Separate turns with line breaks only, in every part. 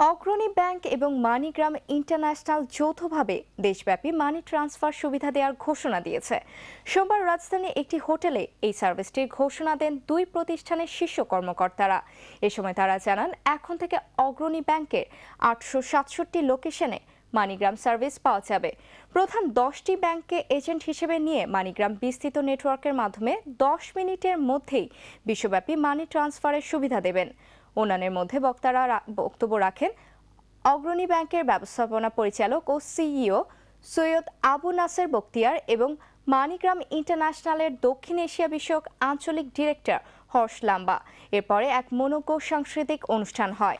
অগ্রণী ব্যাংক এবং MoneyGram international যৌথভাবে দেশব্যাপী মানি ট্রান্সফার সুবিধা দেওয়ার ঘোষণা দিয়েছে। সোমবার রাজধানীর একটি হোটেলে এই সার্ভিসটির ঘোষণা দেন দুই প্রতিষ্ঠানের শীর্ষ কর্মকর্তারা। এ সময় তারা জানান, এখন থেকে অগ্রণী ব্যাংকের 867 লোকেশনে মানিগ্রাম সার্ভিস পাওয়া যাবে। প্রধান 10টি ব্যাংককে এজেন্ট হিসেবে নিয়ে মানিগ্রাম বিস্তৃত নেটওয়ার্কের মাধ্যমে 10 মিনিটের মধ্যেই বিশ্বব্যাপী মানি ট্রান্সফারের সুবিধা দেবেন। অন্যান্যের মধ্যে বক্তারা বক্তব্য রাখেন অগ্রণী ব্যাংকের ব্যবস্থাপনা পরিচালক ও সিইও সৈয়দ আবু নাসের বখতিয়ার এবং মানিগ্রাম ইন্টারন্যাশনালের দক্ষিণ এশিয়া বিষয়ক আঞ্চলিক ডিরেক্টর হর্ষ লাম্বা। এরপরে এক মনোজ্ঞ সাংস্কৃতিক অনুষ্ঠান হয়।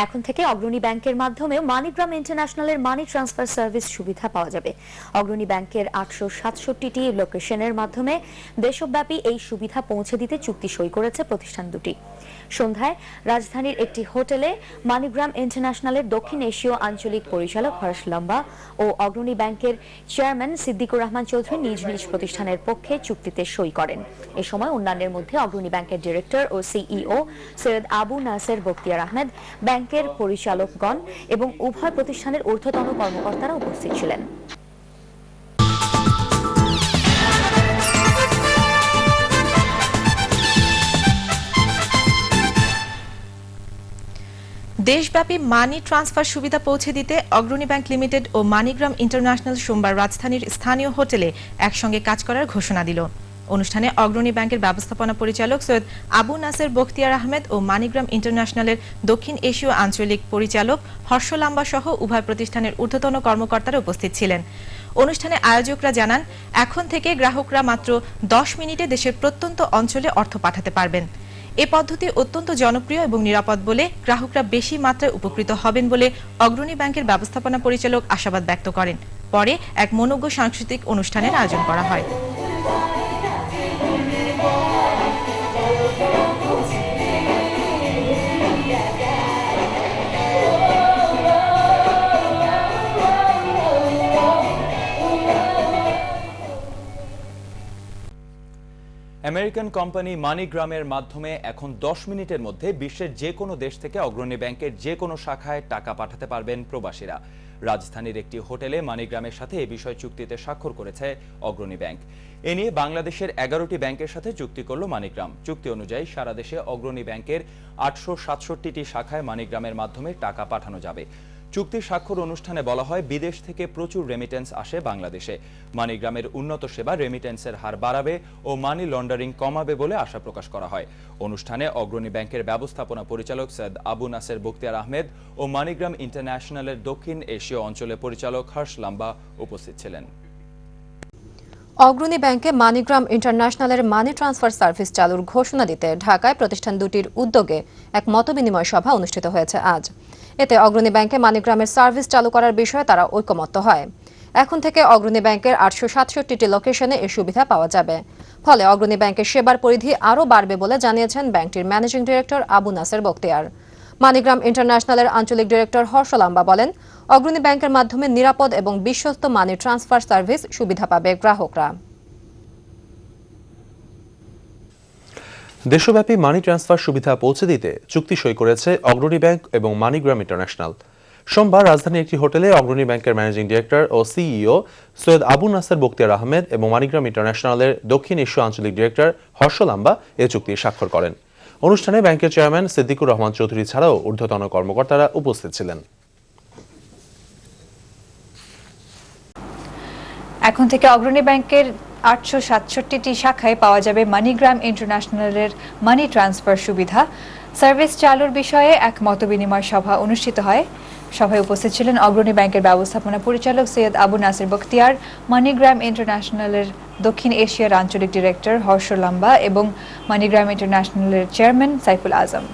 এখন থেকে অগ্রণী ব্যাংকের মাধ্যমে মানিগ্রাম ইন্টারন্যাশনালের মানি ট্রান্সফার সার্ভিস সুবিধা পাওয়া যাবে। অগ্রণী ব্যাংকের 867টি লোকেশনের মাধ্যমে দেশব্যাপী এই সুবিধা পৌঁছে দিতে চুক্তি সই করেছে প্রতিষ্ঠান দুটি। সন্ধ্যায় রাজধানীর একটি হোটেলে মানিগ্রাম ইন্টারন্যাশনালের দক্ষিণ এশীয় আঞ্চলিক পরিচালক হর্ষ লাম্বা ও অগ্রণী ব্যাংকের চেয়ারম্যান সিদ্দিকুর রহমান চৌধুরী নিজ নিজ প্রতিষ্ঠানের পক্ষে চুক্তিতে সই করেন। এ সময় অন্যান্যের মধ্যে অগ্রণী ব্যাংকের ডিরেক্টর ও সিইও সৈয়দ আবু নাসের বখতিয়ার আহমেদ, ব্যাংকের পরিচালকগণ এবং উভয় প্রতিষ্ঠানের ঊর্ধ্বতন কর্মকর্তারা উপস্থিত ছিলেন।
দেশব্যাপী মানি ট্রান্সফার সুবিধা পৌঁছে দিতে অগ্রণী ব্যাংক লিমিটেড ও মানিগ্রাম ইন্টারন্যাশনাল সোমবার রাজধানীর স্থানীয় হোটেলে একসঙ্গে কাজ করার ঘোষণা দিল। অনুষ্ঠানে অগ্রণী ব্যাংকের ব্যবস্থাপনা পরিচালক সৈয়দ আবু নাসের বখতিয়ার আহমেদ ও মানিগ্রাম ইন্টারন্যাশনালের দক্ষিণ এশীয় আঞ্চলিক পরিচালক হর্ষ লাম্বা সহ উভয় প্রতিষ্ঠানের ঊর্ধ্বতন কর্মকর্তারা উপস্থিত ছিলেন। অনুষ্ঠানে আয়োজকরা জানান, এখন থেকে গ্রাহকরা মাত্র 10 মিনিটে দেশের প্রত্যন্ত অঞ্চলে অর্থ পাঠাতে পারবেন। এ পদ্ধতি অত্যন্ত জনপ্রিয় এবং নিরাপদ বলে গ্রাহকরা বেশি মাত্রায় উপকৃত হবেন বলে অগ্রণী ব্যাংকের ব্যবস্থাপনা পরিচালক আশাবাদ ব্যক্ত করেন। পরে এক মনোজ্ঞ সাংস্কৃতিক অনুষ্ঠানের আয়োজন করা হয়।
আমেরিকান কোম্পানি মানিগ্রামের মাধ্যমে এখন 10 মিনিটের মধ্যে বিশ্বের যে কোনো দেশ থেকে অগ্রণী ব্যাংকের যে কোনো শাখায় টাকা পাঠাতে পারবেন প্রবাসীরা। রাজধানীর একটি হোটেলে মানিগ্রামের সাথে এ বিষয়ে চুক্তিতে স্বাক্ষর করেছে অগ্রণী ব্যাংক। এ নিয়ে বাংলাদেশের 11টি ব্যাংকের সাথে চুক্তি করল মানিগ্রাম। চুক্তি অনুযায়ী সারা দেশে অগ্রণী ব্যাংকের 867টি শাখায় মানিগ্রামের মাধ্যমে টাকা পাঠানো যাবে। চুক্তি স্বাক্ষর অনুষ্ঠানে বলা হয়, বিদেশ থেকে প্রচুর রেমিটেন্স আসে বাংলাদেশে। মানিগ্রামের উন্নত সেবা রেমিটেন্সের হার বাড়াবে ও মানি লন্ডারিং কমাবে বলে আশা প্রকাশ করা হয়। অনুষ্ঠানে অগ্রণী ব্যাংকের ব্যবস্থাপনা পরিচালক সৈয়দ আবু নাসের বখতিয়ার আহমেদ ও মানিগ্রাম ইন্টারন্যাশনালের দক্ষিণ এশীয় অঞ্চলের পরিচালক হর্ষ লাম্বা উপস্থিত ছিলেন।
অগ্রণী ব্যাংকে মানিগ্রাম ইন্টারন্যাশনালের মানি ট্রান্সফার সার্ভিস চালুর ঘোষণা দিতে ঢাকায় প্রতিষ্ঠান দুটির উদ্যোগে এক মতবিনিময় সভা অনুষ্ঠিত হয়েছে আজ। এতে অগ্রণী ব্যাংকে মানিগ্রামের সার্ভিস চালু করার বিষয়ে তারা ঐকমত্য হয়। এখন থেকে অগ্রণী ব্যাংকের 867টি লোকেশনে এই সুবিধা পাওয়া যাবে। ফলে অগ্রণী ব্যাংকের সেবার পরিধি আরও বাড়বে বলে জানিয়েছেন ব্যাংকটির managing director Abu Naser Bakhtiar. MoneyGram ইন্টারন্যাশনালের আঞ্চলিক ডিরেক্টর হর্ষ লাম্বা বলেন, অগ্রণী ব্যাংকের মাধ্যমে নিরাপদ এবং বিশ্বস্ত মানি ট্রান্সফার সার্ভিস সুবিধা পাবে গ্রাহকরা।
দেশব্যাপী মানি ট্রান্সফার সুবিধা পৌঁছে দিতে চুক্তি সই করেছে অগ্রণী ব্যাংক এবং মানিগ্রাম ইন্টারন্যাশনাল। সোমবার রাজধানীর একটি হোটেলে অগ্রণী ব্যাংকের ম্যানেজিং ডিরেক্টর ও সিইও সৈয়দ আবু নাসের বখতিয়ার আহমেদ এবং মানিগ্রাম ইন্টারন্যাশনালের দক্ষিণ এশীয় আঞ্চলিক ডিরেক্টর হর্ষ লাম্বা এ চুক্তি স্বাক্ষর করেন। অনুষ্ঠানে ব্যাংকের চেয়ারম্যান সিদ্দিকুর রহমান চৌধুরী ছাড়াও ঊর্ধ্বতন কর্মকর্তারা উপস্থিত ছিলেন।
এখন থেকে অগ্রণী ব্যাংকের 867টি শাখায় পাওয়া যাবে মানিগ্রাম ইন্টারন্যাশনালের মানি ট্রান্সফার সুবিধা। সার্ভিস চালুর বিষয়ে এক মতবিনিময় সভা অনুষ্ঠিত হয়। সভায় উপস্থিত ছিলেন অগ্রণী ব্যাংকের ব্যবস্থাপনা পরিচালক সৈয়দ আবু নাসের বখতিয়ার, মানিগ্রাম ইন্টারন্যাশনালের দক্ষিণ এশিয়ার আঞ্চলিক ডিরেক্টর হর্ষ লাম্বা এবং মানিগ্রাম ইন্টারন্যাশনালের চেয়ারম্যান সাইফুল আজম।